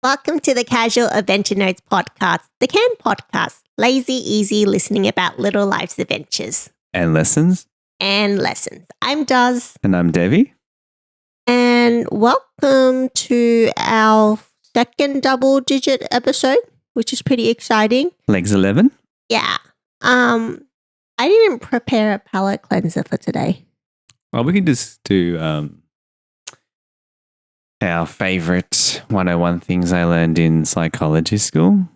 Welcome to the Casual Adventure Notes podcast, the CAN podcast, lazy, easy listening about little life's adventures. And lessons. I'm Doz. And I'm Devy. And welcome to our second double-digit episode, which is pretty exciting. Legs 11. Yeah. I didn't prepare a palate cleanser for today. Well, we can just do our favorite 101 things I learned in psychology school.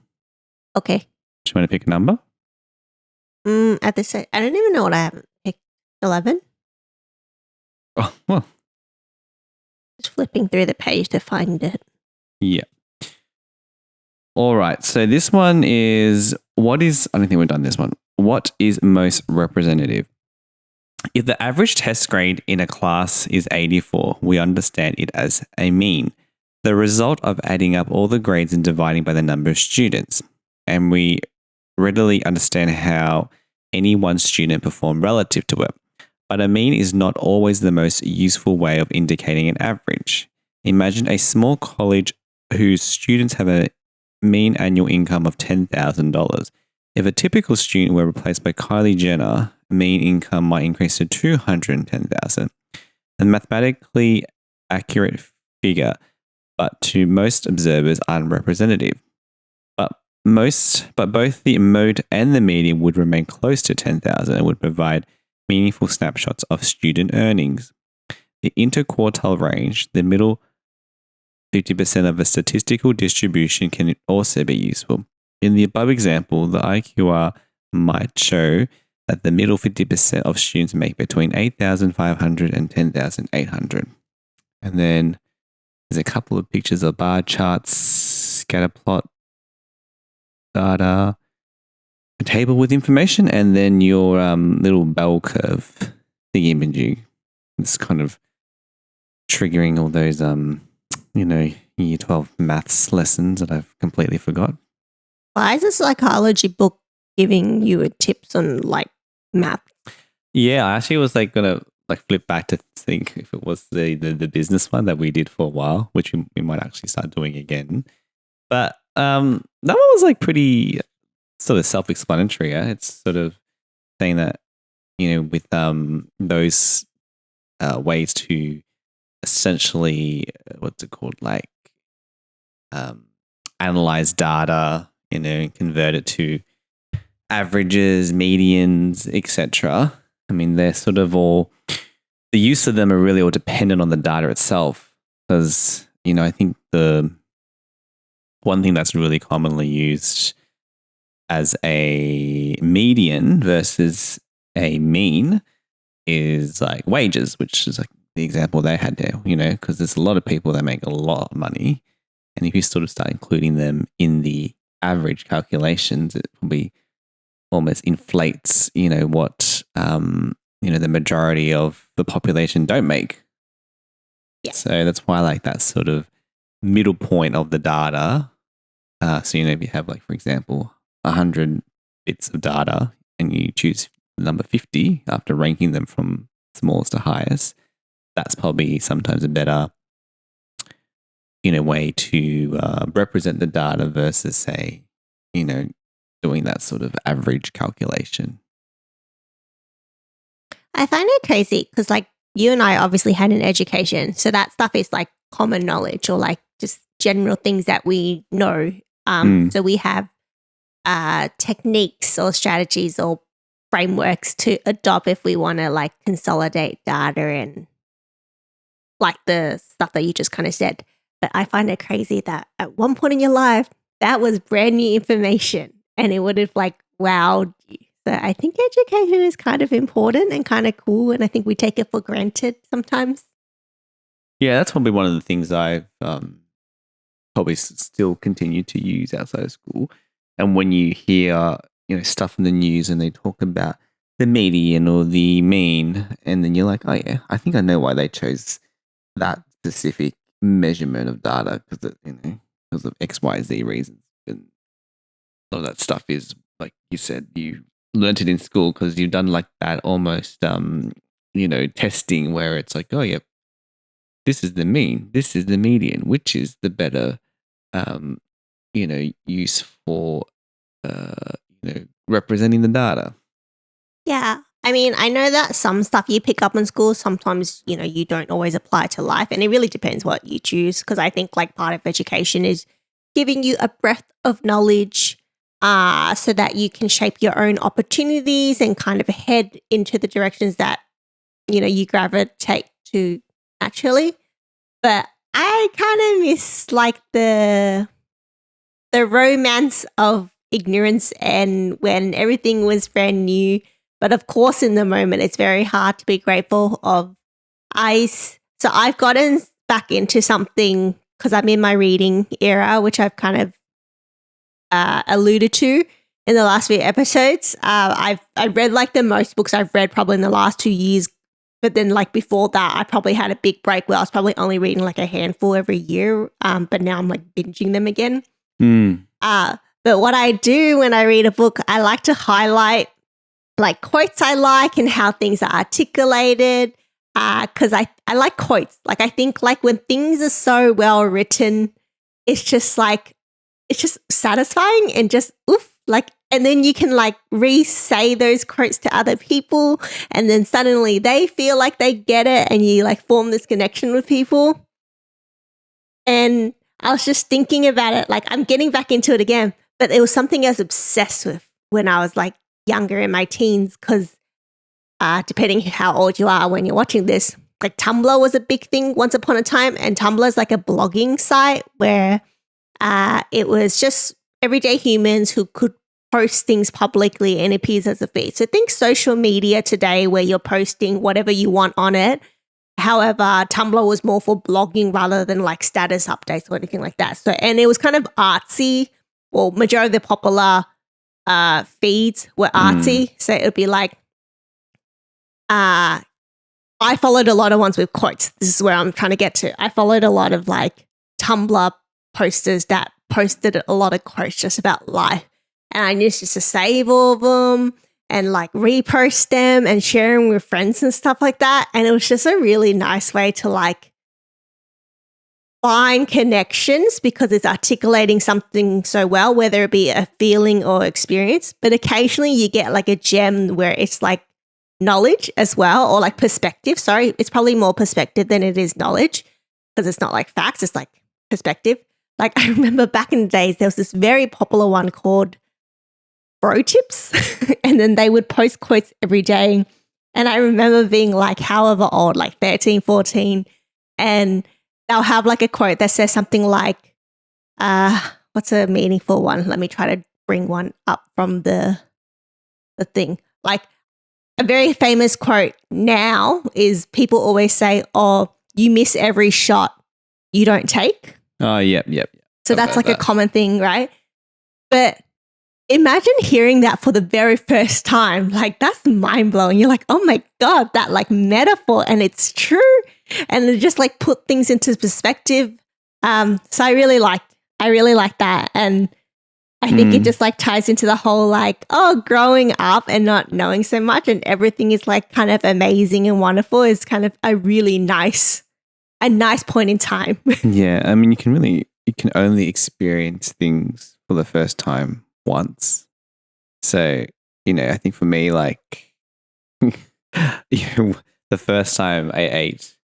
Okay. Do you want to pick a number? I don't even know what I haven't picked. 11? Oh, well. Just flipping through the page to find it. Yeah. All right. So this one is, I don't think we've done this one. What is most representative? If the average test grade in a class is 84, we understand it as a mean, the result of adding up all the grades and dividing by the number of students. And we readily understand how any one student performed relative to it. But a mean is not always the most useful way of indicating an average. Imagine a small college whose students have a mean annual income of $10,000. If a typical student were replaced by Kylie Jenner, mean income might increase to $210,000. A mathematically accurate figure, but to most observers unrepresentative. But both the mode and the median would remain close to 10,000 and would provide meaningful snapshots of student earnings. The interquartile range, the middle 50% of a statistical distribution, can also be useful. In the above example, the IQR might show that the middle 50% of students make between 8,500 and 10,800. And then there's a couple of pictures of bar charts, scatter plot data, a table with information, and then your little bell curve thingy-majig. It's kind of triggering all those, year 12 maths lessons that I've completely forgot. Why is a psychology book giving you tips on math? Yeah, I actually was gonna flip back to think if it was the business one that we did for a while, which we might actually start doing again. But that one was pretty sort of self-explanatory. Yeah? It's sort of saying that, with those ways to essentially, what's it called, analyze data, and convert it to averages, medians, etc. I mean, they're sort of all, the use of them are really all dependent on the data itself. Because, I think the one thing that's really commonly used as a median versus a mean is wages, which is the example they had there, because there's a lot of people that make a lot of money. And if you sort of start including them in the average calculations, it probably almost inflates, what, the majority of the population don't make. Yeah. So that's why I like that sort of middle point of the data. So, if you have for example, 100 bits of data and you choose number 50 after ranking them from smallest to highest, that's probably sometimes a better way to represent the data versus, say, doing that sort of average calculation. I find it crazy because you and I obviously had an education. So that stuff is common knowledge or just general things that we know. So we have techniques or strategies or frameworks to adopt if we want to consolidate data and the stuff that you just kind of said. But I find it crazy that at one point in your life, that was brand new information and it would have wowed you. So I think education is kind of important and kind of cool. And I think we take it for granted sometimes. Yeah, that's probably one of the things I've probably still continue to use outside of school. And when you hear, stuff in the news and they talk about the median or the mean, and then you're oh yeah, I think I know why they chose that specific measurement of data because of X, Y, Z reasons. And all that stuff is, like you said, you learnt it in school because you've done that almost, testing where it's oh yeah, this is the mean, this is the median, which is the better use for representing the data. Yeah. I mean, I know that some stuff you pick up in school, sometimes, you don't always apply to life. And it really depends what you choose. Because I think like part of education is giving you a breadth of knowledge so that you can shape your own opportunities and kind of head into the directions that, you gravitate to naturally. But I kind of miss like the romance of ignorance and when everything was brand new. But of course, in the moment, it's very hard to be grateful of ice. So I've gotten back into something because I'm in my reading era, which I've kind of alluded to in the last few episodes. I read like the most books I've read probably in the last 2 years. But then like before that, I probably had a big break where I was probably only reading like a handful every year. But now I'm like binging them again. But what I do when I read a book, I like to highlight like quotes I like and how things are articulated because I like quotes. Like I think like when things are so well written, it's just satisfying and just oof, like, and then you can like re-say those quotes to other people and then suddenly they feel like they get it and you like form this connection with people. And I was just thinking about it, like I'm getting back into it again, but it was something I was obsessed with when I was like younger in my teens because depending how old you are when you're watching this, like Tumblr was a big thing once upon a time, and Tumblr is like a blogging site where it was just everyday humans who could post things publicly and it appears as a feed. So think social media today where you're posting whatever you want on it. However, Tumblr was more for blogging rather than like status updates or anything like that. So, and it was kind of artsy. Well, majority of the popular feeds were artsy. So it would be like, I followed a lot of ones with quotes. This is where I'm trying to get to. I followed a lot of like Tumblr posters that posted a lot of quotes just about life. And I used to save all of them and like repost them and share them with friends and stuff like that. And it was just a really nice way to like find connections because it's articulating something so well, whether it be a feeling or experience. But occasionally you get like a gem where it's like knowledge as well, or like perspective. Sorry, it's probably more perspective than it is knowledge because it's not like facts, it's like perspective. Like I remember back in the days, there was this very popular one called Bro Tips and then they would post quotes every day. And I remember being like however old, like 13, 14, and they'll have like a quote that says something like, what's a meaningful one? Let me try to bring one up from the thing. Like a very famous quote now is people always say, oh, you miss every shot you don't take. Oh, yep. So that's like a common thing, right? But imagine hearing that for the very first time. Like that's mind blowing. You're like, oh my God, that like metaphor, and it's true. And it just like put things into perspective. So I really liked that. And I think it just like ties into the whole like, oh, growing up and not knowing so much and everything is like kind of amazing and wonderful is kind of a really nice point in time. Yeah. I mean, you can only experience things for the first time once. So, I think for me, like, the first time I ate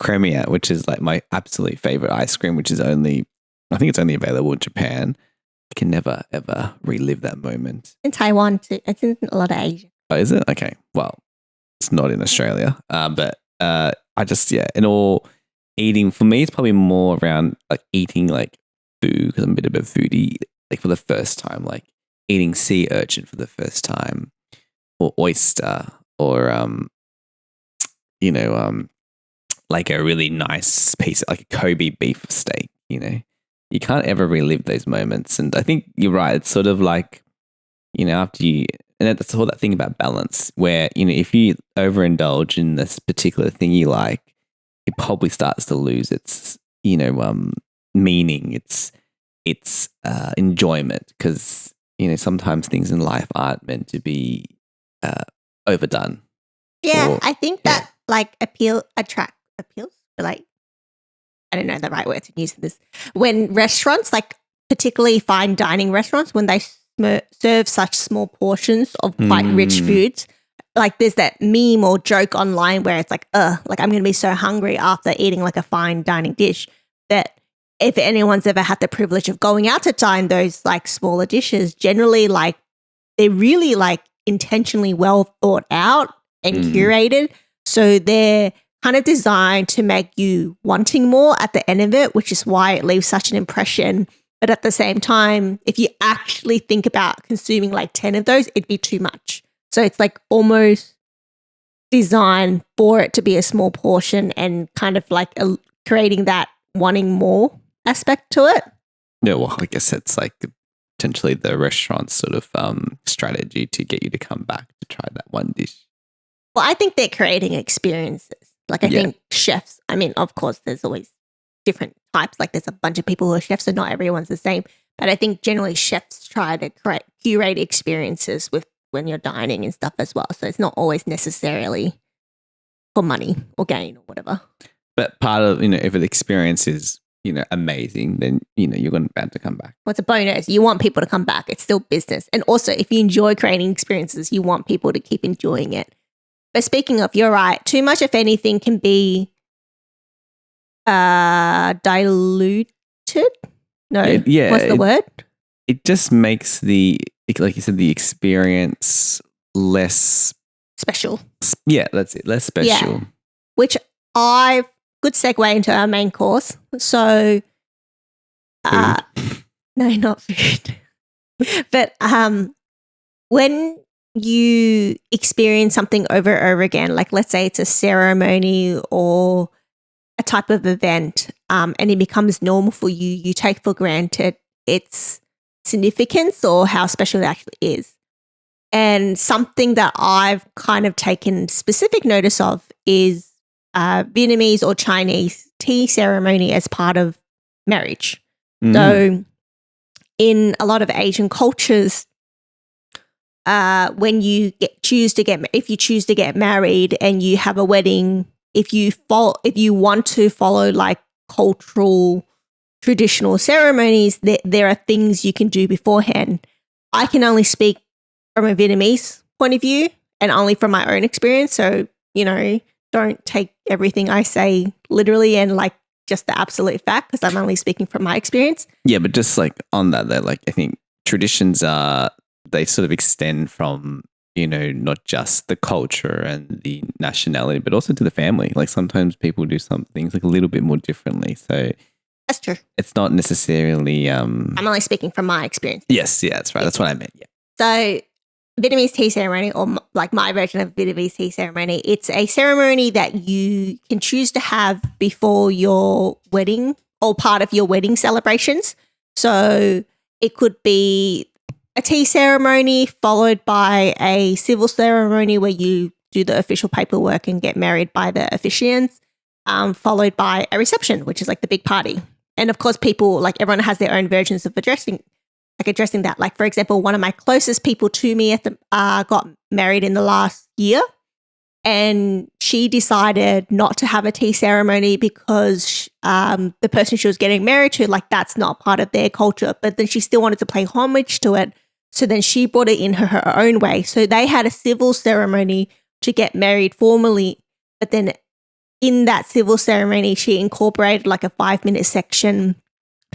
Cremia, which is like my absolute favorite ice cream, which is I think it's only available in Japan. I can never, ever relive that moment. In Taiwan too. It's in a lot of Asia. Oh, is it? Okay. Well, it's not in Australia. But I just, in all eating, for me, it's probably more around like eating like food because I'm a bit of a foodie. Like for the first time, like eating sea urchin for the first time or oyster or, like a really nice piece, like a Kobe beef steak, You can't ever relive those moments. And I think you're right. It's sort of like, after you, and that's all that thing about balance where, if you overindulge in this particular thing you like, it probably starts to lose its, meaning, its enjoyment. Because, sometimes things in life aren't meant to be overdone. Yeah, I think that like appeals, like I don't know the right words to use for this. When restaurants, like particularly fine dining restaurants, when they serve such small portions of quite rich foods, like there's that meme or joke online where it's like I'm going to be so hungry after eating like a fine dining dish. That if anyone's ever had the privilege of going out to dine those like smaller dishes, generally like they're really like intentionally well thought out and curated. So they're kind of designed to make you wanting more at the end of it, which is why it leaves such an impression. But at the same time, if you actually think about consuming like 10 of those, it'd be too much. So it's like almost designed for it to be a small portion and kind of like creating that wanting more aspect to it. Yeah, well, I guess it's like potentially the restaurant's sort of strategy to get you to come back to try that one dish. Well, I think they're creating experiences. Like I think chefs, I mean, of course, there's always different types. Like there's a bunch of people who are chefs, so not everyone's the same. But I think generally chefs try to curate experiences with when you're dining and stuff as well. So it's not always necessarily for money or gain or whatever. But part of, if the experience is, amazing, then, you're going to bound to come back. Well, it's a bonus. You want people to come back. It's still business. And also, if you enjoy creating experiences, you want people to keep enjoying it. But speaking of, you're right. Too much, if anything, can be diluted. No. Yeah. What's the word? It just makes like you said, the experience less special. Yeah, that's it. Less special. Yeah. Which good segue into our main course. So, no, not food. But when you experience something over and over again, like let's say it's a ceremony or a type of event, and it becomes normal for you, you take for granted its significance or how special it actually is. And something that I've kind of taken specific notice of is Vietnamese or Chinese tea ceremony as part of marriage. So in a lot of Asian cultures, when you choose to get married and you have a wedding, if you want to follow like cultural traditional ceremonies, there are things you can do beforehand. I can only speak from a Vietnamese point of view and only from my own experience. So, don't take everything I say literally and like just the absolute fact, because I'm only speaking from my experience. Yeah, but just like on that, though, like I think traditions they sort of extend from, not just the culture and the nationality, but also to the family. Like sometimes people do some things like a little bit more differently. So that's true. It's not necessarily. I'm only speaking from my experience. Yes, yeah, that's right. That's what I meant. Yeah. So Vietnamese tea ceremony, or like my version of Vietnamese tea ceremony, it's a ceremony that you can choose to have before your wedding or part of your wedding celebrations. So it could be a tea ceremony followed by a civil ceremony where you do the official paperwork and get married by the officiants, followed by a reception, which is like the big party. And of course, people, like everyone has their own versions of addressing that. Like, for example, one of my closest people to me got married in the last year, and she decided not to have a tea ceremony because the person she was getting married to, like, that's not part of their culture. But then she still wanted to pay homage to it. So then she brought it in her own way. So they had a civil ceremony to get married formally. But then in that civil ceremony, she incorporated like a 5-minute section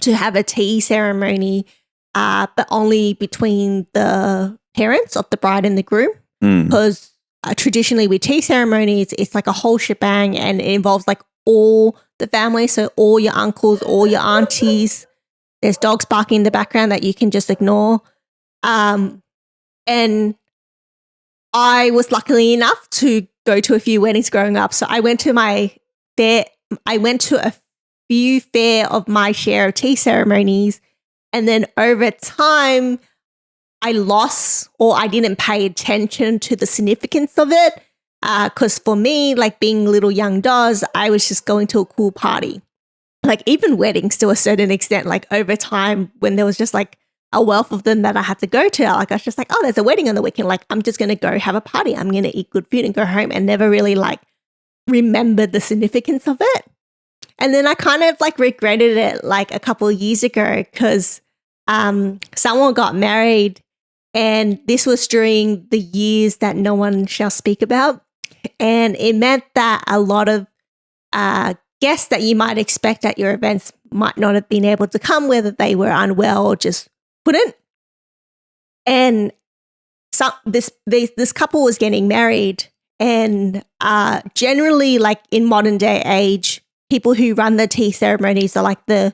to have a tea ceremony, but only between the parents of the bride and the groom. Because traditionally with tea ceremonies, it's like a whole shebang and it involves like all the family. So all your uncles, all your aunties. There's dogs barking in the background that you can just ignore. And I was lucky enough to go to a few weddings growing up. So I went to a few fair of my share of tea ceremonies. And then over time, I lost or I didn't pay attention to the significance of it. Because for me, like being little young Doz, I was just going to a cool party. Like even weddings to a certain extent, like over time when there was just like a wealth of them that I had to go to, like I was just like, oh, there's a wedding on the weekend. Like I'm just going to go have a party. I'm going to eat good food and go home, and never really like remembered the significance of it. And then I kind of like regretted it like a couple of years ago because someone got married and this was during the years that no one shall speak about. And it meant that a lot of guests that you might expect at your events might not have been able to come, whether they were unwell or just couldn't. And this couple was getting married, and generally, like in modern day age, people who run the tea ceremonies are like the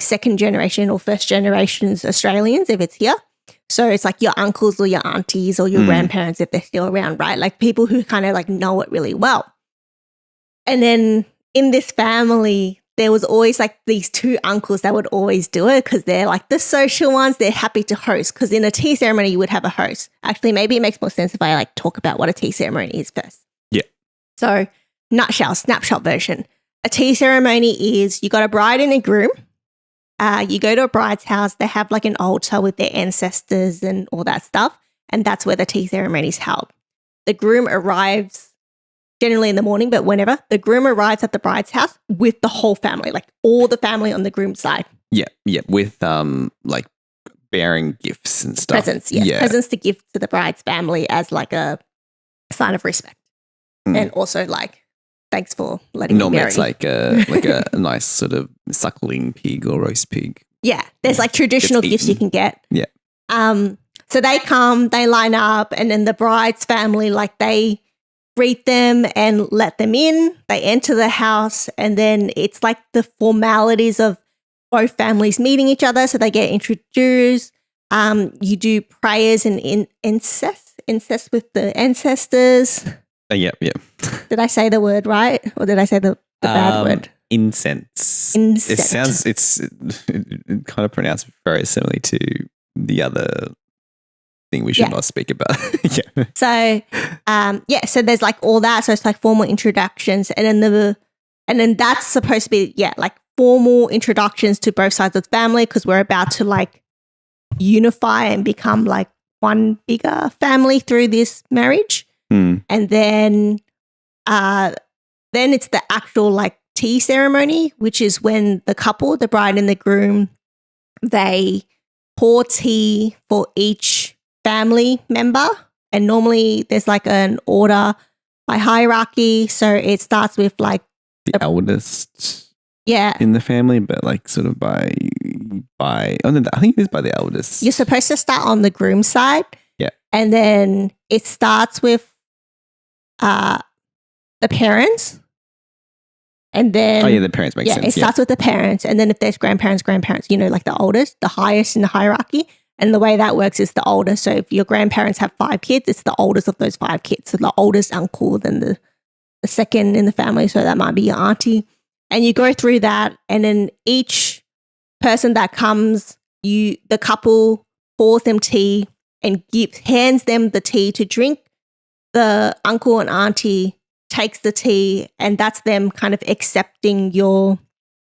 second generation or first generations Australians if it's here. So it's like your uncles or your aunties or your grandparents if they're still around, right? Like people who kind of like know it really well. And then in this family, there was always like these two uncles that would always do it because they're like the social ones. They're happy to host because in a tea ceremony, you would have a host. Actually, maybe it makes more sense if I like talk about what a tea ceremony is first. Yeah. So nutshell, snapshot version. A tea ceremony is you got a bride and a groom. You go to a bride's house. They have like an altar with their ancestors and all that stuff. And that's where the tea ceremony is held. The groom arrives generally in the morning, but whenever the groom arrives at the bride's house with the whole family, like all the family on the groom's side. Yeah, with like bearing gifts and stuff. Presents, yes. Yeah. Presents to give to the bride's family as like a sign of respect. And also like, thanks for letting me marry. Normally it's like a nice sort of suckling pig or roast pig. Yeah, there's like traditional gifts you can get. Yeah. So they come, they line up, and then the bride's family, like they greet them and let them in. They enter the house, and then it's like the formalities of both families meeting each other. So they get introduced. You do prayers and incest with the ancestors. Yep. Did I say the word right, or did I say the bad word? Incense. It's kind of pronounced very similarly to the other thing we should not speak about. Yeah. So, so there's like all that. So it's like formal introductions, and then that's supposed to be like formal introductions to both sides of the family because we're about to like unify and become like one bigger family through this marriage. And then it's the actual like tea ceremony, which is when the couple, the bride and the groom, they pour tea for each family member. And normally there's like an order by hierarchy. So it starts with like the eldest in the family, but like sort of by I think it is by the eldest. You're supposed to start on the groom's side. Yeah. And then it starts with the parents, and then the parents make sense. It starts with the parents, and then if there's grandparents, like the oldest, the highest in the hierarchy. And the way that works is the oldest. So if your grandparents have 5 kids, it's the oldest of those 5 kids. So the oldest uncle, then the second in the family. So that might be your auntie, and you go through that, and then each person that comes, the couple pours them tea and hands them the tea to drink. The uncle and auntie takes the tea, and that's them kind of accepting your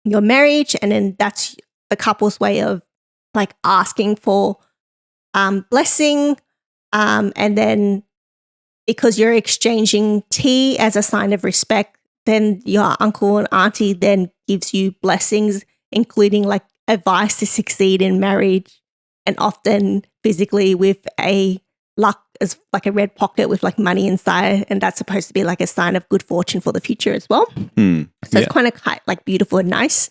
marriage. And then that's the couple's way of like asking for blessing. And then because you're exchanging tea as a sign of respect, then your uncle and auntie then gives you blessings, including like advice to succeed in marriage, and often physically with a luck as like a red pocket with like money inside, and that's supposed to be like a sign of good fortune for the future as well. So it's kind of like beautiful and nice.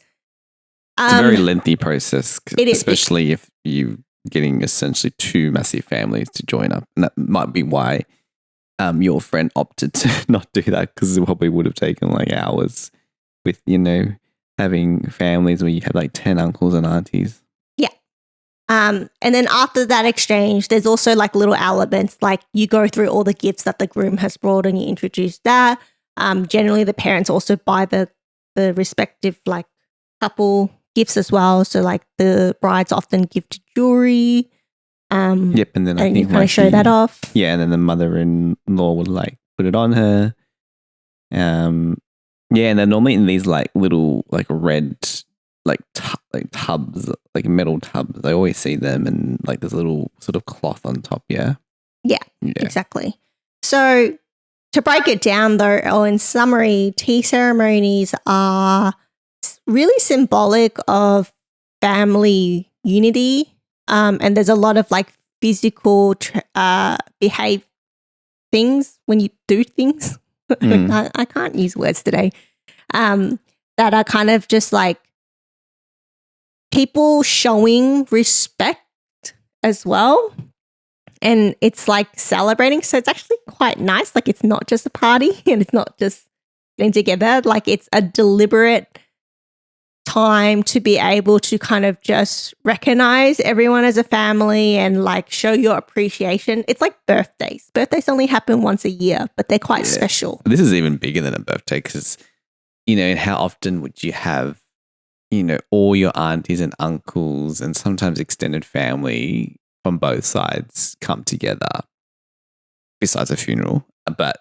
It's a very lengthy process, especially if you're getting essentially 2 massive families to join up, and that might be why your friend opted to not do that, because it probably would have taken like hours with having families where you have like 10 uncles and aunties. And then after that exchange, there's also like little elements, like you go through all the gifts that the groom has brought and you introduce that. Generally, the parents also buy the respective like couple gifts as well. So like the brides often gift jewelry. And then I think you kind of show that off. Yeah, and then the mother-in-law would like put it on her. And they're normally in these like little like red like tubs, like metal tubs. I always see them, and like there's a little sort of cloth on top. Yeah, exactly. So to break it down though, or in summary, tea ceremonies are really symbolic of family unity. And there's a lot of like physical behave things when you do things. I can't use words today. That are kind of just like people showing respect as well. And it's like celebrating. So it's actually quite nice. Like it's not just a party and it's not just getting together. Like it's a deliberate time to be able to kind of just recognize everyone as a family and like show your appreciation. It's like birthdays. Birthdays only happen once a year, but they're quite special. This is even bigger than a birthday because, and how often would you have, all your aunties and uncles and sometimes extended family from both sides come together besides a funeral. But,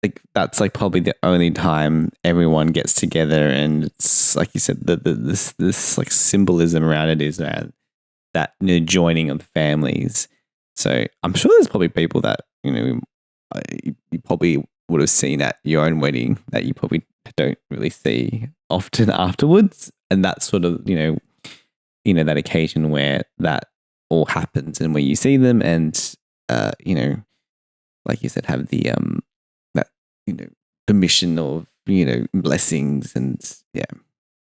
like that's like probably the only time everyone gets together, and it's like you said, this like symbolism around it is around that joining of the families. So I'm sure there's probably people that you probably would have seen at your own wedding that you probably don't really see often afterwards, and that's sort of that occasion where that all happens and where you see them, and like you said, have the permission of, blessings and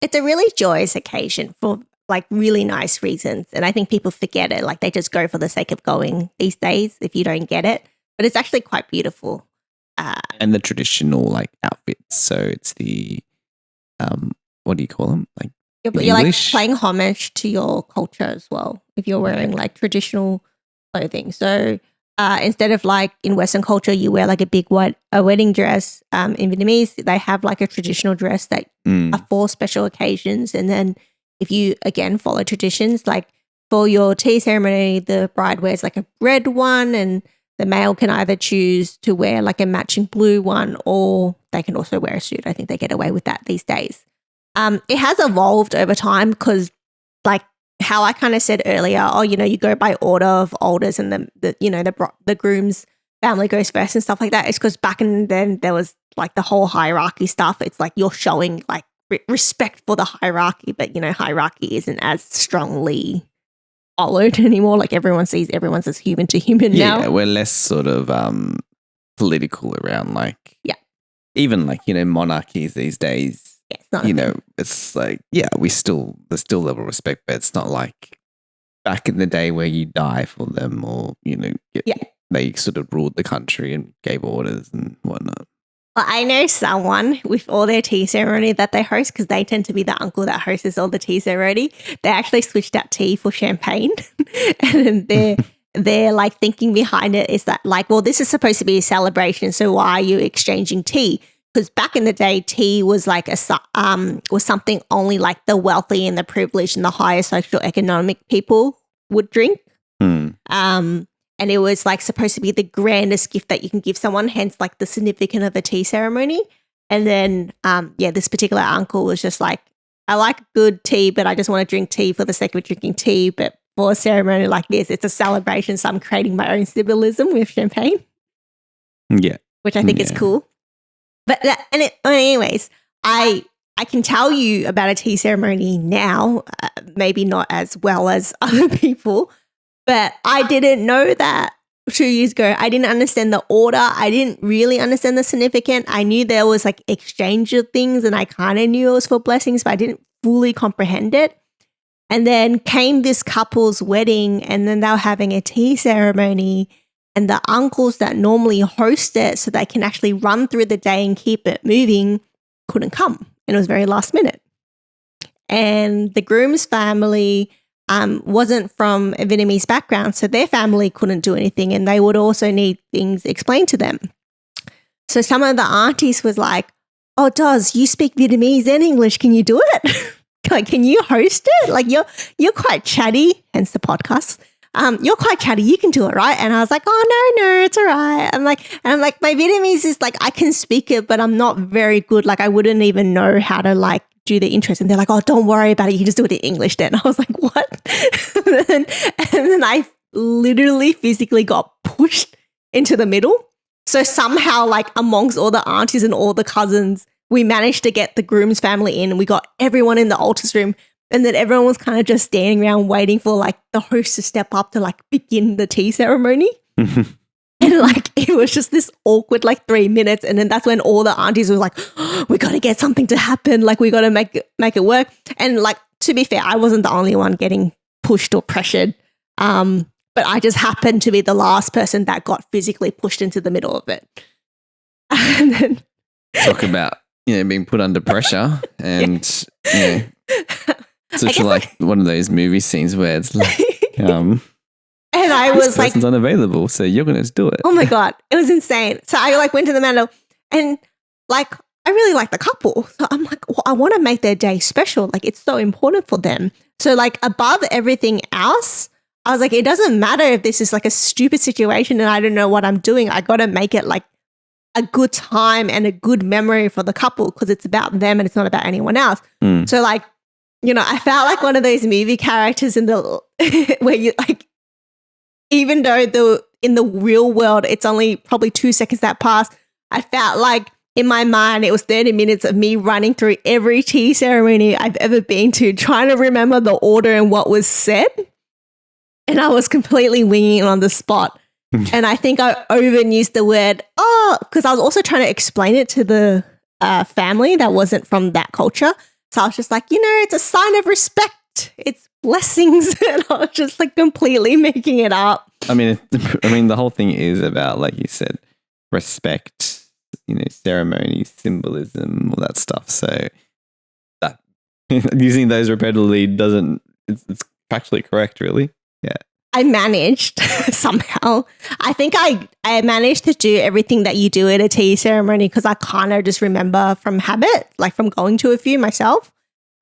It's a really joyous occasion for like really nice reasons. And I think people forget it. Like they just go for the sake of going these days if you don't get it. But it's actually quite beautiful. And the traditional like outfits. So it's the, what do you call them? Like you're like paying homage to your culture as well if you're wearing like traditional clothing. So instead of like in Western culture, you wear like a big wedding dress. In Vietnamese, they have like a traditional dress that are for special occasions. And then if you again follow traditions, like for your tea ceremony, the bride wears like a red one, and the male can either choose to wear like a matching blue one, or they can also wear a suit. I think they get away with that these days. It has evolved over time because like how I kind of said earlier, you go by order of olders and the groom's family goes first and stuff like that. It's because back in then there was like the whole hierarchy stuff. It's like you're showing like respect for the hierarchy, but hierarchy isn't as strongly followed anymore. Like everyone sees everyone's as human to human now. Yeah, we're less sort of political around like even like monarchies these days. Yeah, it's not it's like there's still level of respect, but it's not like back in the day where you die for them, or they sort of ruled the country and gave orders and whatnot. Well, I know someone with all their tea ceremony that they host, because they tend to be the uncle that hosts all the tea ceremony. They actually switched out tea for champagne, and they're like thinking behind it is that like, well, this is supposed to be a celebration, so why are you exchanging tea? Because back in the day, tea was like was something only like the wealthy and the privileged and the higher socioeconomic people would drink. And it was like supposed to be the grandest gift that you can give someone, hence like the significance of the tea ceremony. And then, this particular uncle was just like, I like good tea, but I just want to drink tea for the sake of drinking tea. But for a ceremony like this, it's a celebration, so I'm creating my own symbolism with champagne. Yeah. Which I think is cool. But anyways, I can tell you about a tea ceremony now, maybe not as well as other people, but I didn't know that 2 years ago. I didn't understand the order. I didn't really understand the significance. I knew there was like exchange of things, and I kind of knew it was for blessings, but I didn't fully comprehend it. And then came this couple's wedding, and then they were having a tea ceremony. And the uncles that normally host it so they can actually run through the day and keep it moving couldn't come. And it was very last minute. And the groom's family wasn't from a Vietnamese background, so their family couldn't do anything, and they would also need things explained to them. So some of the aunties was like, oh, Doz, you speak Vietnamese and English. Can you do it? Like, can you host it? Like, you're quite chatty, hence the podcast. You're quite chatty. You can do it, right? And I was like, oh, no, it's all right. I'm like, my Vietnamese is like, I can speak it, but I'm not very good. Like, I wouldn't even know how to like do the intros. And they're like, oh, don't worry about it. You can just do it in English then. I was like, what? and then I literally physically got pushed into the middle. So somehow like amongst all the aunties and all the cousins, we managed to get the groom's family in. We got everyone in the altar's room. And then everyone was kind of just standing around waiting for like the host to step up to like begin the tea ceremony. And like it was just this awkward like 3 minutes. And then that's when all the aunties were like, oh, we got to get something to happen. Like we got to make it work. And like, to be fair, I wasn't the only one getting pushed or pressured. But I just happened to be the last person that got physically pushed into the middle of it. And then talk about, being put under pressure and, such like one of those movie scenes where it's like, and I was like, person's unavailable, so you're going to do it. Oh my God, it was insane. So I like went to the manor and like, I really like the couple. So I'm like, well, I want to make their day special. Like it's so important for them. So like above everything else, I was like, it doesn't matter if this is like a stupid situation and I don't know what I'm doing. I got to make it like a good time and a good memory for the couple because it's about them and it's not about anyone else. So like, I felt like one of those movie characters in the where you like, even though in the real world, it's only probably 2 seconds that pass, I felt like in my mind, it was 30 minutes of me running through every tea ceremony I've ever been to, trying to remember the order and what was said. And I was completely winging it on the spot. And I think I overused the word, because I was also trying to explain it to the family that wasn't from that culture. So I was just like, it's a sign of respect. It's blessings. And I was just like completely making it up. I mean, the whole thing is about, like you said, respect, ceremony, symbolism, all that stuff. So that using those repeatedly it's factually correct, really. Yeah. I managed somehow. I think I managed to do everything that you do at a tea ceremony because I kind of just remember from habit, like from going to a few myself.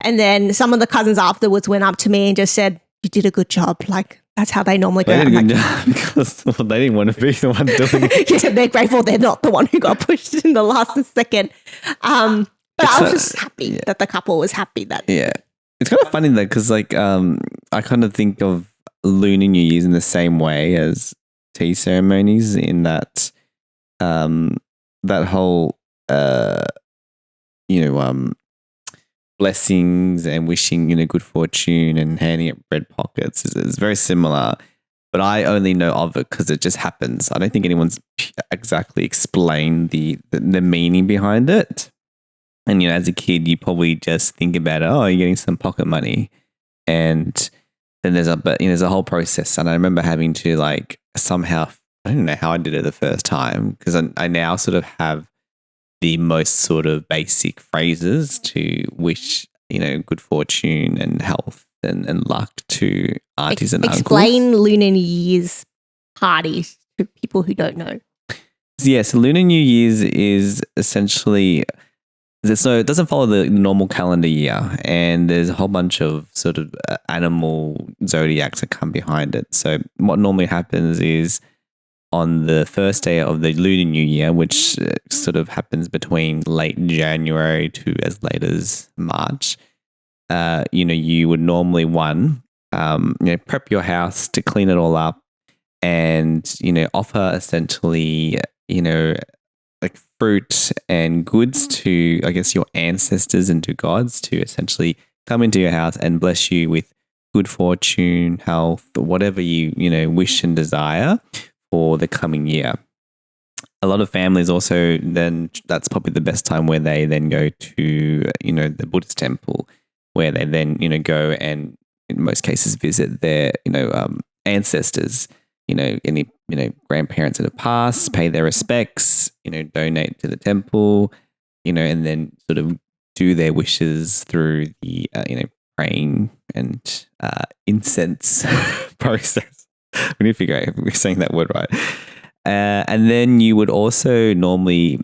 And then some of the cousins afterwards went up to me and just said, you did a good job. Like that's how they normally go. They did a good job because they didn't want to be the one doing it. Yeah, they're grateful they're not the one who got pushed in the last second. But I was just happy that the couple was happy that. Yeah. It's kind of funny though because like I kind of think of Lunar New Year's in the same way as tea ceremonies in that that whole blessings and wishing good fortune and handing out bread pockets is very similar, but I only know of it because it just happens. I don't think anyone's exactly explained the meaning behind it. And as a kid you probably just think about it, you're getting some pocket money, and then there's a whole process. And I remember having to like somehow, I don't know how I did it the first time because I now sort of have the most sort of basic phrases to wish, good fortune and health and luck to aunties and uncles. Explain Lunar New Year's parties to people who don't know. Yeah, so Lunar New Year's is essentially, so it doesn't follow the normal calendar year, and there's a whole bunch of sort of animal zodiacs that come behind it. So what normally happens is on the first day of the Lunar New Year, which sort of happens between late January to as late as March, you would normally prep your house to clean it all up and, offer essentially, like fruit and goods to, I guess, your ancestors and to gods to essentially come into your house and bless you with good fortune, health, whatever you wish and desire for the coming year. A lot of families also then, that's probably the best time where they then go to, the Buddhist temple, where they then, go and in most cases visit their, ancestors, any, grandparents that have passed, pay their respects, donate to the temple, and then sort of do their wishes through the, praying and incense process. We need to figure out if we're saying that word right. And then you would also normally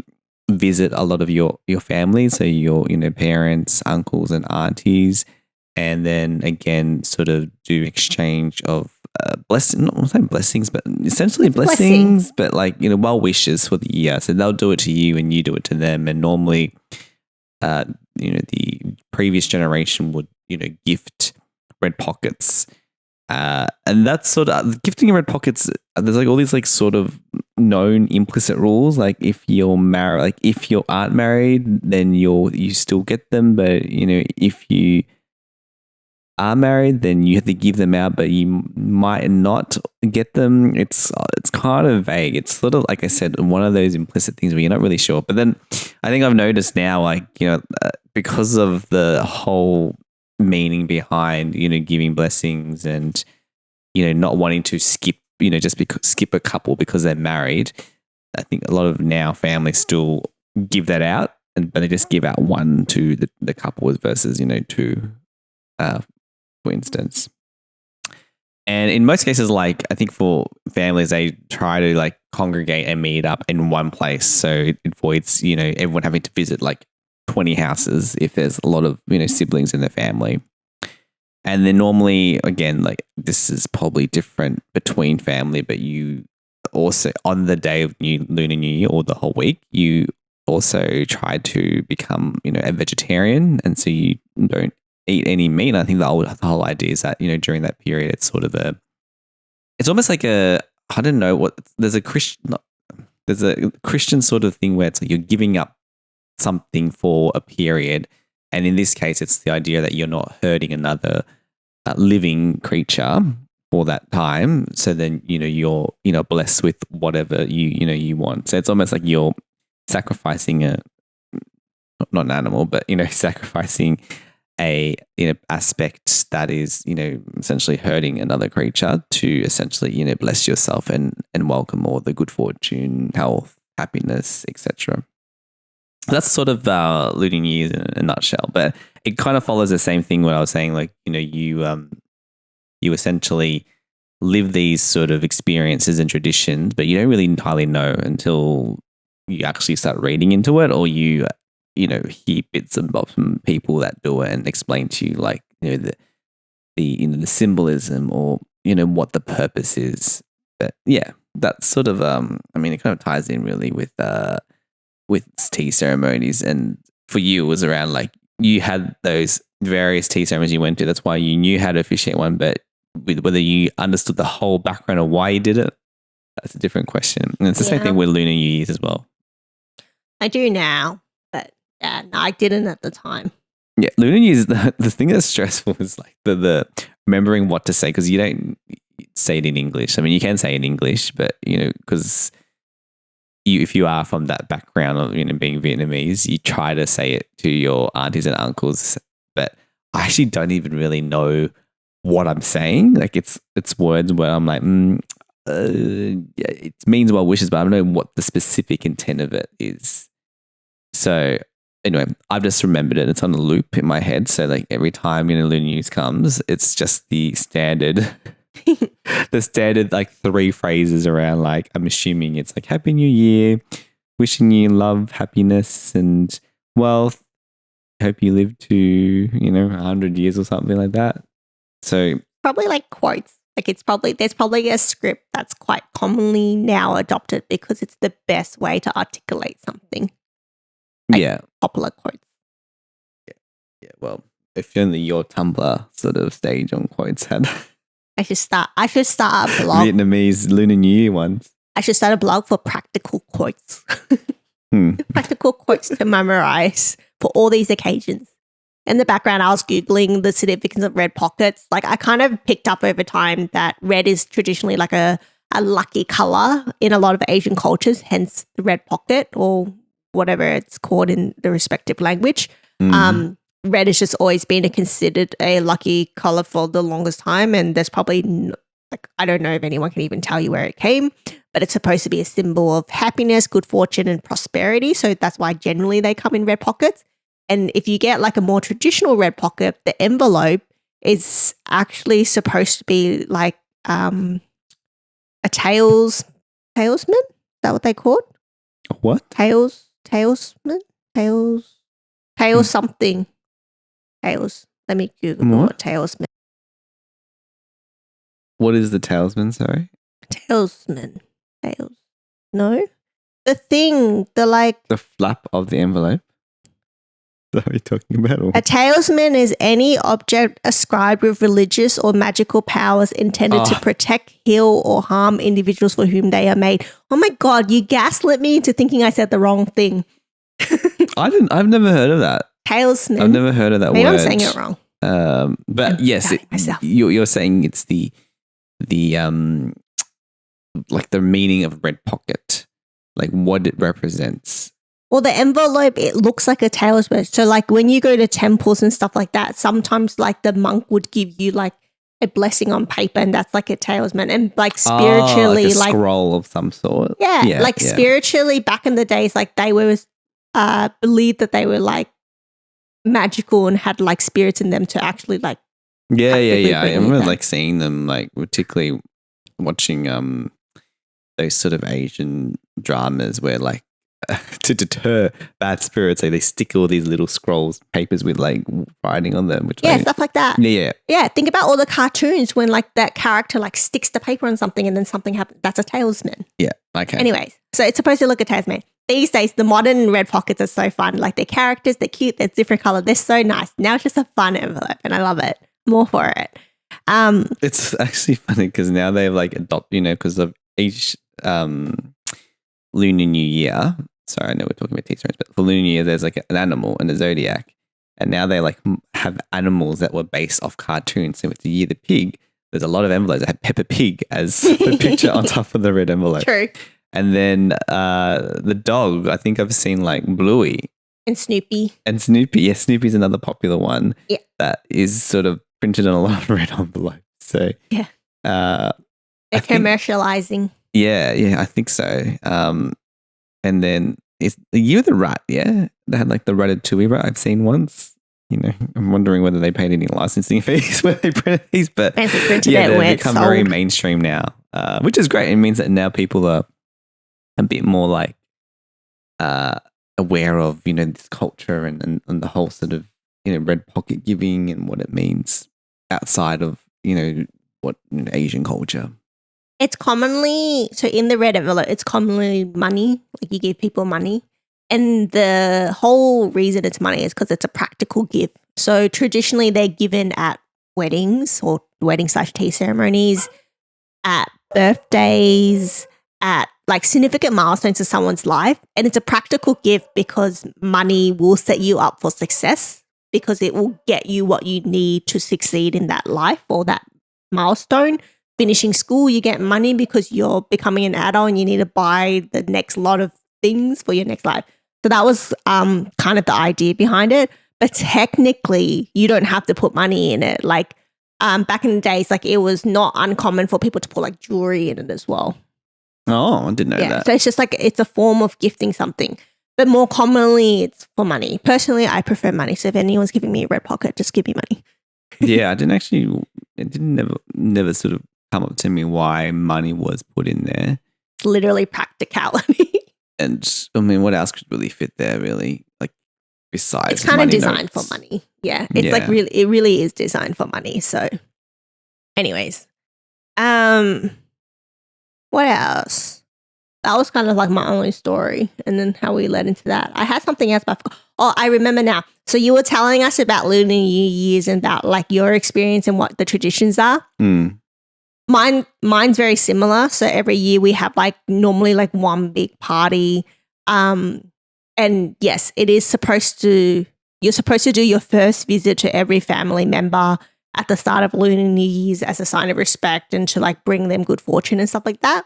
visit a lot of your family, so your parents, uncles, and aunties, and then again sort of do exchange of not saying blessings, but essentially blessings, but like well wishes for the year. So they'll do it to you, and you do it to them. And normally, the previous generation would gift red pockets. And that's sort of gifting red pockets. There's like all these like sort of known implicit rules. Like if you're married, like if you aren't married, then you still get them. But if you are married, then you have to give them out, but you might not get them. It's kind of vague. It's sort of, like I said, one of those implicit things where you're not really sure. But then I think I've noticed now, like, because of the whole meaning behind, giving blessings and, not wanting to skip, skip a couple because they're married. I think a lot of now families still give that out, but they just give out one to the couple versus, two, for instance. And in most cases, like I think for families, they try to like congregate and meet up in one place. So it avoids, everyone having to visit like 20 houses if there's a lot of, siblings in the family. And then normally, again, like this is probably different between family, but you also on the day of Lunar New Year or the whole week, you also try to become, a vegetarian. And so you don't eat any meat. And I think the whole idea is that, during that period, it's sort of it's almost like I don't know there's a Christian sort of thing where it's like you're giving up something for a period. And in this case, it's the idea that you're not hurting another living creature for that time. So then, you're, blessed with whatever you want. So it's almost like you're sacrificing not an animal, but, sacrificing a aspect that is, essentially hurting another creature to essentially, bless yourself and welcome all the good fortune, health, happiness, etc. That's sort of Lunar New Year's in a nutshell, but it kind of follows the same thing when I was saying, like, you essentially live these sort of experiences and traditions, but you don't really entirely know until you actually start reading into it, or you hear bits and bobs from people that do it and explain to you, like, the the symbolism or what the purpose is. But yeah, that's sort of I mean, it kind of ties in really with tea ceremonies. And for you, it was around like you had those various tea ceremonies you went to. That's why you knew how to officiate one, but whether you understood the whole background of why you did it, that's a different question. And it's the same thing with Lunar New Year's as well. I do now, but no, I didn't at the time. Yeah, Lunar New Year's, the thing that's stressful is like the remembering what to say, because you don't say it in English. I mean, you can say it in English, but because if you are from that background of being Vietnamese, you try to say it to your aunties and uncles, but I actually don't even really know what I'm saying. Like it's words where I'm like, yeah, it means well wishes, but I don't know what the specific intent of it is. So anyway, I've just remembered it. It's on a loop in my head. So like every time Lunar News comes, it's just the standard like 3 phrases around, like, I'm assuming it's like Happy New Year, wishing you love, happiness and wealth. Hope you live to, 100 years or something like that. So probably like quotes. Like there's probably a script that's quite commonly now adopted because it's the best way to articulate something. Like popular quotes. Yeah. Well, if only your Tumblr sort of stage on quotes had I should start a blog. Vietnamese Lunar New Year ones. I should start a blog for practical quotes. Practical quotes to memorize for all these occasions. In the background, I was Googling the significance of red pockets. Like, I kind of picked up over time that red is traditionally like a lucky color in a lot of Asian cultures, hence the red pocket or whatever it's called in the respective language. Red has just always been considered a lucky color for the longest time. And there's probably, I don't know if anyone can even tell you where it came, but it's supposed to be a symbol of happiness, good fortune, and prosperity. So that's why generally they come in red pockets. And if you get like a more traditional red pocket, the envelope is actually supposed to be like a tailsman. Is that what they called? What? Tailsman? Tails something. Tails. Let me Google what tailsman. What is the tailsman, sorry? Tailsman. Tails. No? The thing, the flap of the envelope? What are you talking about? A tailsman is any object ascribed with religious or magical powers intended to protect, heal, or harm individuals for whom they are made. Oh my God, you gaslit me into thinking I said the wrong thing. I've never heard of that. Tailsman. I've never heard of that Maybe word. I'm saying it wrong. But yes, you're saying it's the like the meaning of red pocket, like what it represents. Well, the envelope, it looks like a talisman. So like when you go to temples and stuff like that, sometimes like the monk would give you like a blessing on paper, and that's like a talisman. And like spiritually, like a scroll of some sort. Yeah, spiritually back in the days, like they were believed that they were like magical and had like spirits in them to actually like yeah. I remember like seeing them, like particularly watching those sort of Asian dramas where like to deter bad spirits, like they stick all these little scrolls, papers with like writing on them, which stuff like that. Yeah. Think about all the cartoons when like that character like sticks the paper on something and then something happens. That's a talisman. Yeah. Okay. Anyways, so it's supposed to look a talisman. These days, the modern red pockets are so fun. Like they're characters, they're cute, they're different color, they're so nice. Now it's just a fun envelope, and I love it. I'm all for it. It's actually funny because now they've like adopted, because of each Lunar New Year. Sorry, I know we're talking about teasers, but for Lunar New Year, there's like an animal and a zodiac, and now they like have animals that were based off cartoons. So it's the year the pig. There's a lot of envelopes that had Peppa Pig as the picture on top of the red envelope. True. And then the dog, I think I've seen like Bluey. And Snoopy. Yeah, Snoopy's another popular one. Yeah. That is sort of printed on a lot of red envelopes. So yeah. They're commercializing. Yeah, I think so. And then it's the year of the rat, yeah? They had like the Ratatouille rat I've seen once. I'm wondering whether they paid any licensing fees when they printed these, but they've become very mainstream now, which is great. It means that now people are a bit more like aware of, this culture and the whole sort of, red pocket giving and what it means outside of, what Asian culture. It's commonly, so in the red envelope, it's commonly money, like you give people money. And the whole reason it's money is because it's a practical gift. So traditionally they're given at weddings or wedding/tea ceremonies, at birthdays, at like significant milestones of someone's life. And it's a practical gift because money will set you up for success, because it will get you what you need to succeed in that life or that milestone. Finishing school, you get money because you're becoming an adult and you need to buy the next lot of things for your next life. So that was kind of the idea behind it. But technically, you don't have to put money in it. Like back in the days, like it was not uncommon for people to put like jewelry in it as well. Oh, I didn't know that. So it's just like it's a form of gifting something. But more commonly, it's for money. Personally, I prefer money. So if anyone's giving me a red pocket, just give me money. Yeah, it didn't never sort of come up to me why money was put in there. It's literally practicality. And I mean, what else could really fit there, really? Like, besides, it's kind of designed for money. Yeah, it's like it really is designed for money. So, anyways, what else? That was kind of like my only story, and then how we led into that. I had something else, but I forgot. Oh, I remember now. So you were telling us about Lunar New Year's and about like your experience and what the traditions are. Mine's very similar. So every year we have like normally like one big party. And yes, it is you're supposed to do your first visit to every family member at the start of Lunar New Year's as a sign of respect and to like bring them good fortune and stuff like that.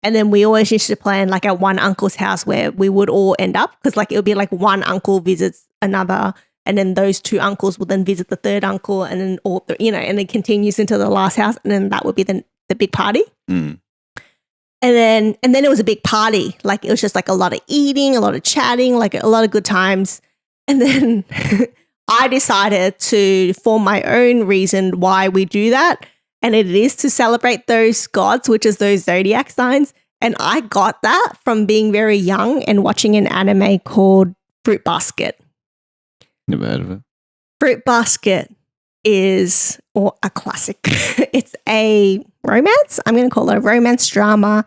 And then we always used to plan like at one uncle's house where we would all end up, because like it would be like one uncle visits another, and then those two uncles will then visit the third uncle, and then and it continues into the last house, and then that would be the big party. And then it was a big party. Like it was just like a lot of eating, a lot of chatting, like a lot of good times. And then I decided to form my own reason why we do that. And it is to celebrate those gods, which is those zodiac signs. And I got that from being very young and watching an anime called Fruit Basket. Never heard of it. Fruit Basket is a classic. It's a romance. I'm going to call it a romance drama,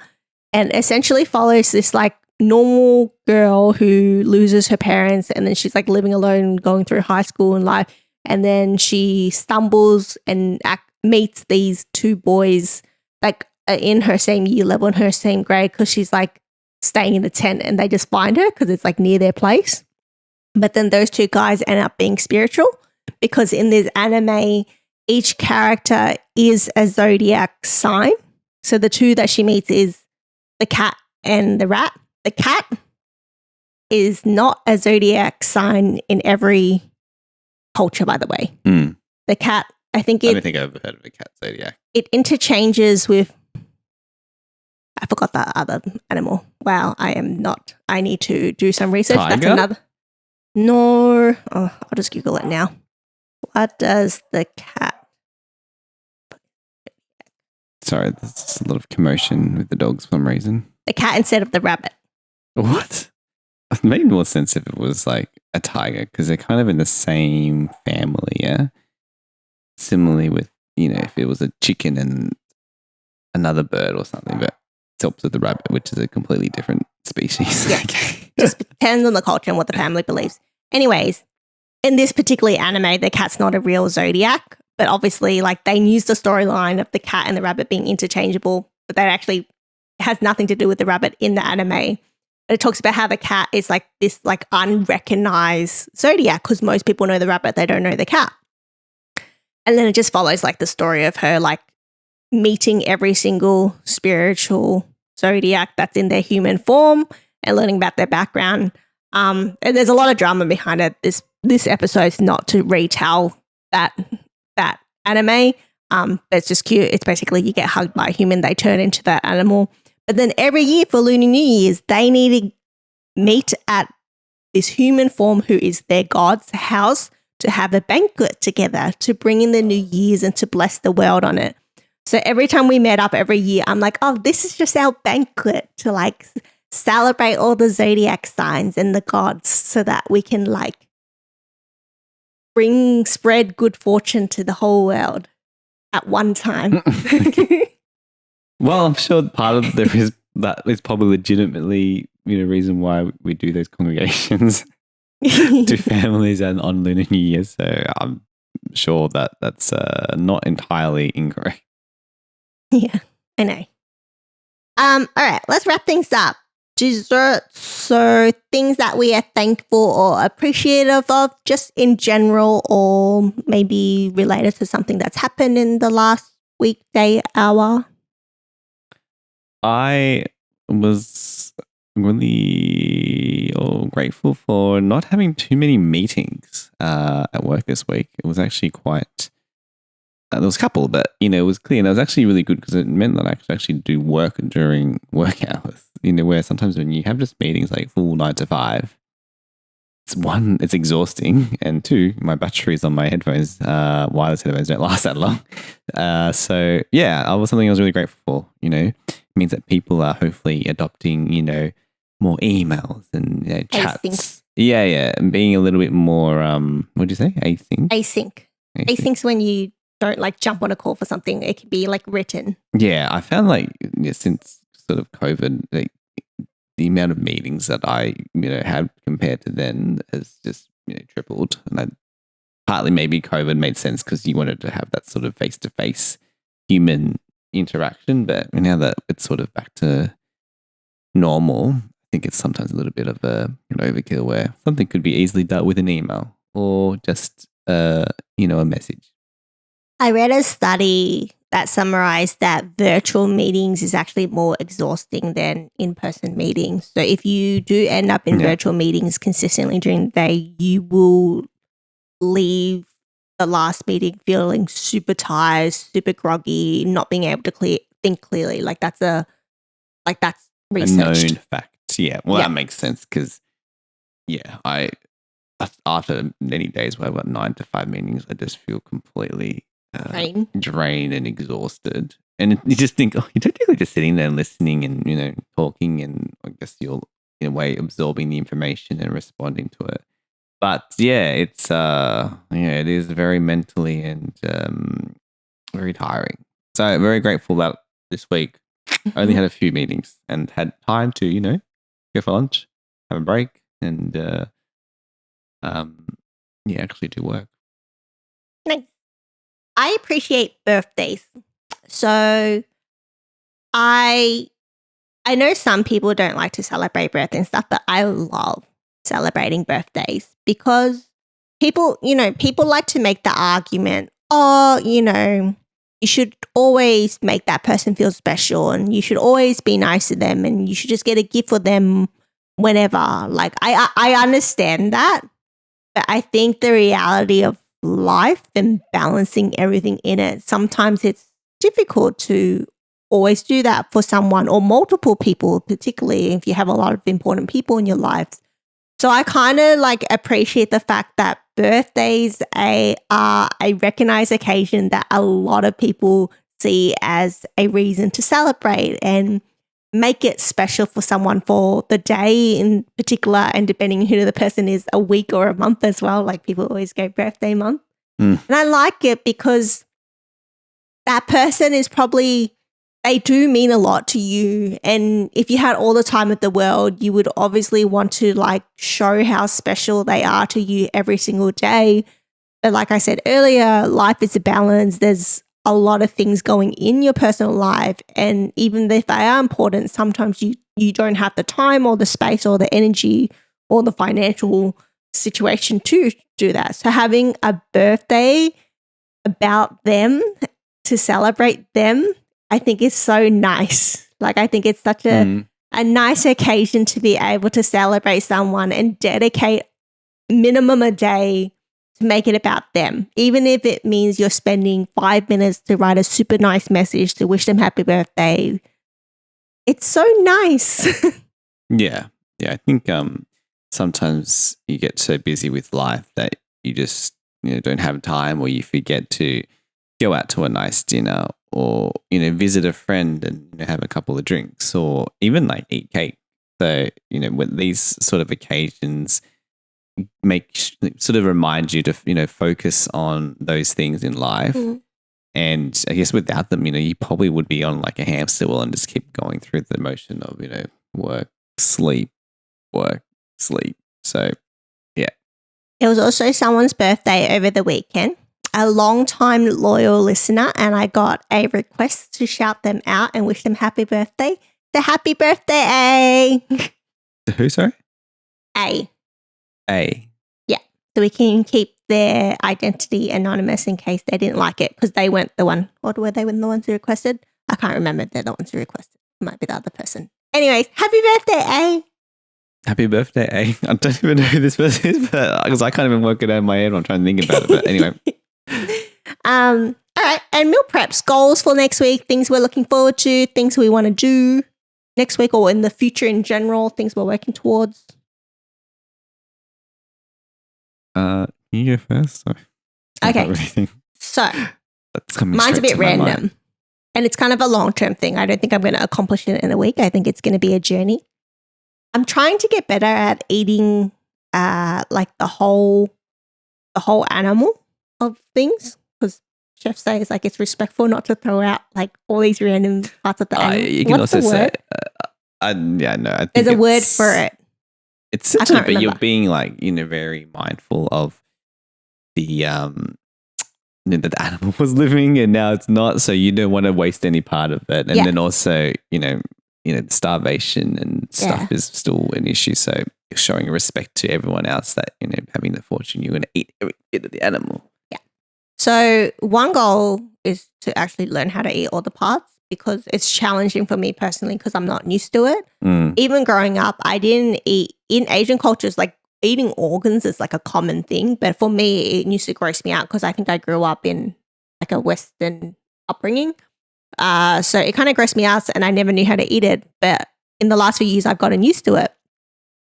and essentially follows this like normal girl who loses her parents and then she's like living alone, going through high school and life. And then she stumbles and meets these two boys like in her same year level, in her same grade, because she's like staying in the tent and they just find her because it's like near their place. But then those two guys end up being spiritual because in this anime, each character is a zodiac sign. So the two that she meets is the cat and the rat. The cat is not a zodiac sign in every culture, by the way. Mm. The cat, I don't think I've heard of a cat zodiac. It interchanges with, I forgot the other animal. Wow, I need to do some research. Tiger? That's another. No, I'll just Google it now. What does the cat? Sorry, there's a lot of commotion with the dogs for some reason. The cat instead of the rabbit. What? It made more sense if it was like a tiger because they're kind of in the same family, yeah? Similarly with, if it was a chicken and another bird or something, but it's opposite of the rabbit, which is a completely different species. Yeah. Just depends on the culture and what the family believes. Anyways, in this particular anime, the cat's not a real zodiac, but obviously like they use the storyline of the cat and the rabbit being interchangeable, but that actually has nothing to do with the rabbit in the anime. It talks about how the cat is like this like unrecognized zodiac because most people know the rabbit, they don't know the cat. And then it just follows like the story of her like meeting every single spiritual zodiac that's in their human form and learning about their background. And there's a lot of drama behind it. This episode's not to retell that anime, but it's just cute. It's basically you get hugged by a human, they turn into that animal. But then every year for Lunar New Year's, they need to meet at this human form who is their god's house to have a banquet together to bring in the New Year's and to bless the world on it. So every time we met up every year, I'm like, oh, this is just our banquet to like celebrate all the zodiac signs and the gods so that we can like spread good fortune to the whole world at one time. Well, I'm sure part of that is probably legitimately, reason why we do those congregations to families and on Lunar New Year. So I'm sure that's not entirely incorrect. Yeah, I know. All right, let's wrap things up. Desserts, so things that we are thankful or appreciative of just in general or maybe related to something that's happened in the last week, day, hour. I was really grateful for not having too many meetings at work this week. It was actually quite... there was a couple, but, it was clear. And it was actually really good because it meant that I could actually do work during work hours, where sometimes when you have just meetings like full 9 to 5, it's exhausting. And two, my batteries on my headphones, wireless headphones don't last that long. So yeah, that was something I was really grateful for, It means that people are hopefully adopting, more emails and chats. Async. Yeah. And being a little bit more, what do you say? Async. Async's when you don't like jump on a call for something. It can be like written. Yeah, I found like since sort of COVID, like, the amount of meetings that I had compared to then has just tripled. And partly maybe COVID made sense because you wanted to have that sort of face to face human interaction. But now that it's sort of back to normal, I think it's sometimes a little bit of an overkill where something could be easily dealt with an email or just a message. I read a study that summarized that virtual meetings is actually more exhausting than in-person meetings. So if you do end up in virtual meetings consistently during the day, you will leave the last meeting feeling super tired, super groggy, not being able to think clearly. That's researched. A known fact. Yeah. Well, that makes sense because, after many days where I've got 9 to 5 meetings, I just feel completely drained and exhausted. And you just think, you're technically just sitting there listening and, talking, and I guess you're in a way absorbing the information and responding to it. But it's it is very mentally and very tiring. So very grateful that this week I only had a few meetings and had time to, go for lunch, have a break, and actually do work. Nice. I appreciate birthdays. So I know some people don't like to celebrate birthdays and stuff, but I love celebrating birthdays because people like to make the argument, you should always make that person feel special and you should always be nice to them and you should just get a gift for them whenever. Like, I understand that, but I think the reality of life and balancing everything in it, sometimes it's difficult to always do that for someone or multiple people, particularly if you have a lot of important people in your lives. So I kind of like appreciate the fact that birthdays are a recognized occasion that a lot of people see as a reason to celebrate and make it special for someone for the day in particular, and depending on who the person is, a week or a month as well. Like people always go birthday month. And I like it because that person is probably, they do mean a lot to you. And if you had all the time of the world, you would obviously want to like show how special they are to you every single day. But like I said earlier, life is a balance. There's a lot of things going in your personal life. And even if they are important, sometimes you don't have the time or the space or the energy or the financial situation to do that. So having a birthday about them to celebrate them, I think is so nice. Like, I think it's such a nice occasion to be able to celebrate someone and dedicate minimum a day to make it about them. Even if it means you're spending 5 minutes to write a super nice message to wish them happy birthday. It's so nice. Yeah. I think sometimes you get so busy with life that you just don't have time, or you forget to go out to a nice dinner, or visit a friend and have a couple of drinks, or even like eat cake. So when these sort of occasions sort of remind you to focus on those things in life. And I guess without them, you probably would be on like a hamster wheel and just keep going through the motion of work, sleep, work, sleep. So yeah. It was also someone's birthday over the weekend, a long-time loyal listener, and I got a request to shout them out and wish them happy birthday. So happy birthday, A. Who, sorry? A. Yeah. So we can keep their identity anonymous in case they didn't like it, because they weren't the one. Or were they the ones who requested? I can't remember if they're the ones who requested. It might be the other person. Anyways, happy birthday, A. Happy birthday, A. I don't even know who this person is, but because I can't even work it out in my head when I'm trying to think about it. But anyway. All right. And meal preps, goals for next week, things we're looking forward to, things we want to do next week or in the future in general, things we're working towards. You go first. Sorry. Okay. So mine's a bit random. And it's kind of a long-term thing. I don't think I'm going to accomplish it in a week. I think it's going to be a journey. I'm trying to get better at eating like the whole animal of things, because chef says like it's respectful not to throw out like all these random parts of the animal. You can What's also the word? I think there's a word for it. It's such but you're being like very mindful of the that the animal was living and now it's not, so you don't want to waste any part of it. And then also starvation and stuff is still an issue, so you're showing respect to everyone else that having the fortune, you're going to eat every bit of the animal. So one goal is to actually learn how to eat all the parts, because it's challenging for me personally because I'm not used to it. Even growing up, I didn't eat in Asian cultures. Like eating organs is like a common thing, but for me, it used to gross me out because I think I grew up in like a Western upbringing. So it kind of grossed me out and I never knew how to eat it. But in the last few years, I've gotten used to it.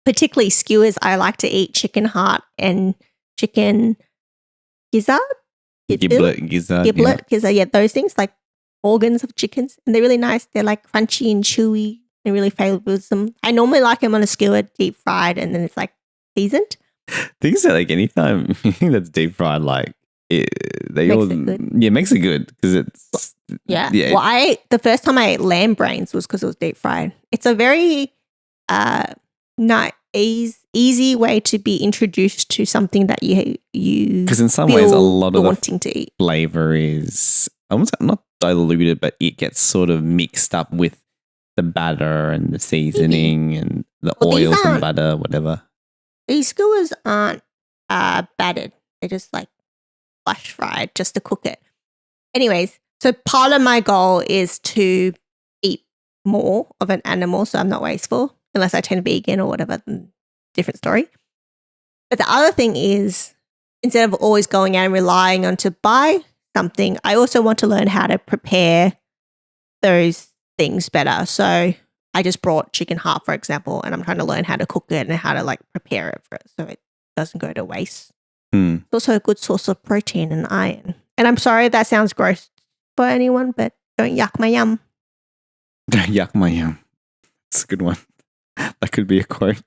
Particularly skewers, I like to eat chicken heart and chicken gizzard. Giblet, yeah, those things, like organs of chickens, and they're really nice. They're like crunchy and chewy and really flavorsome. I normally like them on a skewer, deep fried, and then it's like seasoned. Things that like anytime that's deep fried, like makes it good because it's yeah. Well, the first time I ate lamb brains was because it was deep fried. It's a very easy way to be introduced to something that you Because in some ways, a lot of wanting to eat. flavor is almost not diluted, but it gets sort of mixed up with the batter and the seasoning and the oils and butter, whatever. These skewers aren't battered. They're just like flash fried just to cook it. Anyways, so part of my goal is to eat more of an animal so I'm not wasteful, unless I turn vegan or whatever, different story. But the other thing is, instead of always going out and relying on to buy something, I also want to learn how to prepare those things better. So I just brought chicken heart, for example, and I'm trying to learn how to cook it and how to like prepare it for it so it doesn't go to waste. It's also a good source of protein and iron. And I'm sorry that sounds gross for anyone, but don't yuck my yum. Don't yuck my yum. That's a good one. That could be a quote.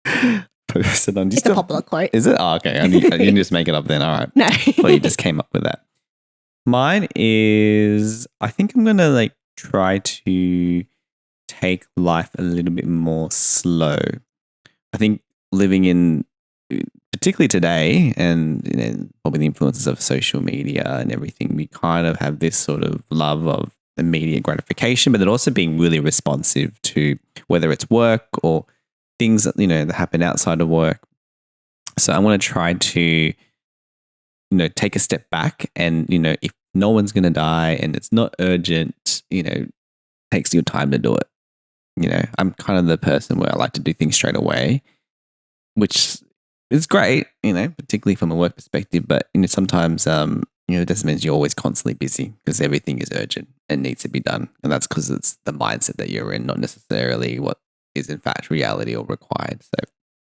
It's a popular quote. Is it? Oh, okay. You can just make it up then. All right. No. Well, you just came up with that. Mine is, I think I'm going to like try to take life a little bit more slow. I think living in, particularly today, and probably the influences of social media and everything, we kind of have this sort of love of immediate gratification, but then also being really responsive to whether it's work or things that, that happen outside of work. So I want to try to, take a step back and, if no one's going to die and it's not urgent, takes your time to do it. I'm kind of the person where I like to do things straight away, which is great, particularly from a work perspective. But, sometimes, it doesn't mean you're always constantly busy because everything is urgent and needs to be done. And that's because it's the mindset that you're in, not necessarily what is in fact reality or required. So,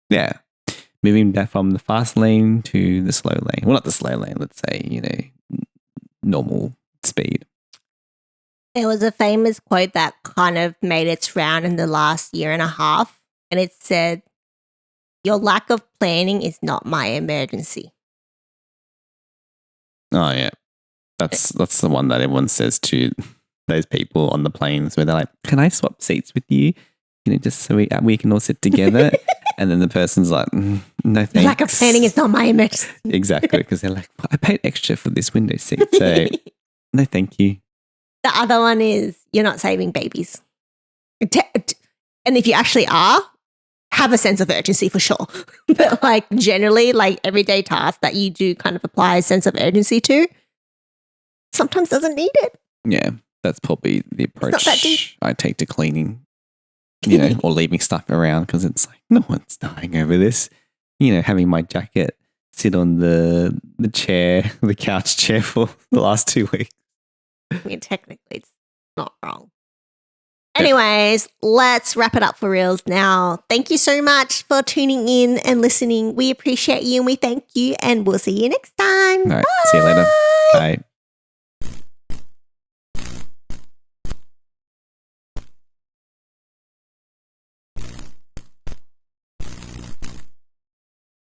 yeah, moving back from the fast lane to the slow lane. Well, not the slow lane, let's say, normal speed. There was a famous quote that kind of made its round in the last year and a half, and it said, "Your lack of planning is not my emergency." Oh, yeah. That's the one that everyone says to those people on the planes where they're like, "Can I swap seats with you? Just so we can all sit together." And then the person's like, "No, thanks." The lack of planning is not my emergency. Exactly, because they're like, "I paid extra for this window seat, so no, thank you." The other one is you're not saving babies. And if you actually are, have a sense of urgency for sure. But like generally, like everyday tasks that you do kind of apply a sense of urgency to, sometimes doesn't need it. Yeah, that's probably the approach not that deep. I take to cleaning, or leaving stuff around because it's like, no one's dying over this. Having my jacket sit on the chair, the couch chair for the last 2 weeks. I mean, technically, it's not wrong. Anyways, let's wrap it up for reals now. Thank you so much for tuning in and listening. We appreciate you and we thank you, and we'll see you next time. All right, Bye. see you later. Bye.